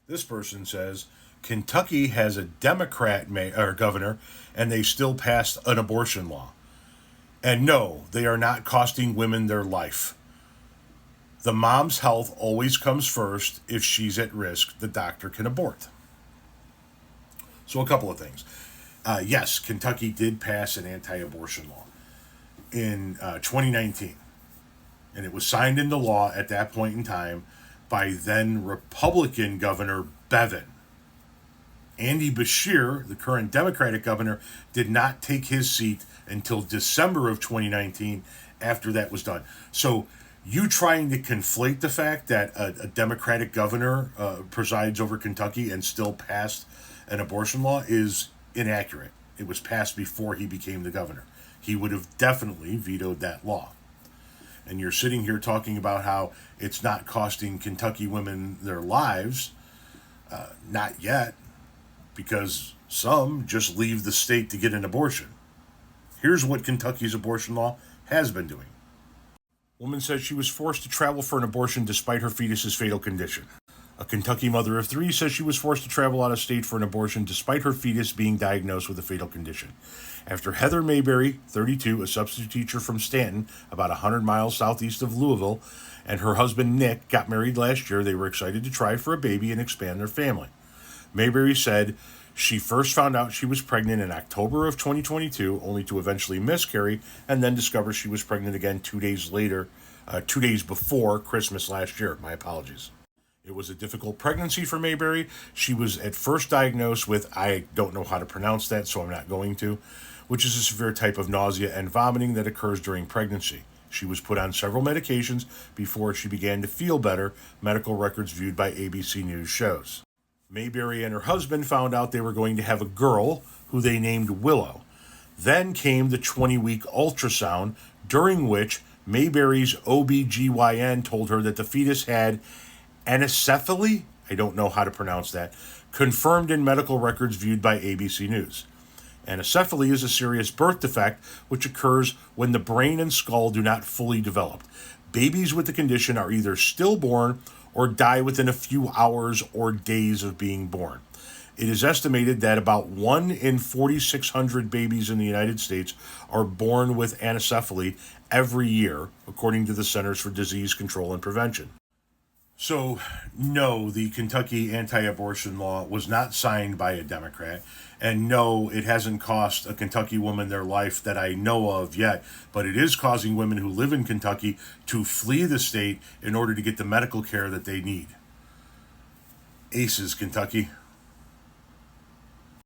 This person says Kentucky has a Democrat governor, and they still passed an abortion law. And no, they are not costing women their life. The mom's health always comes first. If she's at risk, the doctor can abort. So, a couple of things. Yes, Kentucky did pass an anti abortion law in 2019. And it was signed into law at that point in time by then Republican Governor Bevin. Andy Beshear, the current Democratic governor, did not take his seat until December of 2019 after that was done. So you trying to conflate the fact that a Democratic governor presides over Kentucky and still passed an abortion law is inaccurate. It was passed before he became the governor. He would have definitely vetoed that law. And you're sitting here talking about how it's not costing Kentucky women their lives. Not yet, because some just leave the state to get an abortion. Here's what Kentucky's abortion law has been doing. Woman says she was forced to travel for an abortion despite her fetus's fatal condition. A Kentucky mother of 3 says she was forced to travel out of state for an abortion despite her fetus being diagnosed with a fatal condition. After Heather Mayberry, 32, a substitute teacher from Stanton, about 100 miles southeast of Louisville, and her husband Nick got married last year, they were excited to try for a baby and expand their family. Mayberry said she first found out she was pregnant in October of 2022, only to eventually miscarry, and then discover she was pregnant again 2 days later, 2 days before Christmas last year. My apologies. It was a difficult pregnancy for Mayberry. She was at first diagnosed with, I don't know how to pronounce that, so I'm not going to, which is a severe type of nausea and vomiting that occurs during pregnancy. She was put on several medications before she began to feel better, medical records viewed by ABC News shows. Mayberry and her husband found out they were going to have a girl, who they named Willow. Then came the 20-week ultrasound, during which Mayberry's OBGYN told her that the fetus had anencephaly, I don't know how to pronounce that, confirmed in medical records viewed by ABC News. Anencephaly is a serious birth defect which occurs when the brain and skull do not fully develop. Babies with the condition are either stillborn or die within a few hours or days of being born. It is estimated that about 1 in 4,600 babies in the United States are born with anencephaly every year, according to the Centers for Disease Control and Prevention. So, no, the Kentucky anti-abortion law was not signed by a Democrat, and no, it hasn't cost a Kentucky woman their life that I know of yet, but it is causing women who live in Kentucky to flee the state in order to get the medical care that they need. Aces, Kentucky.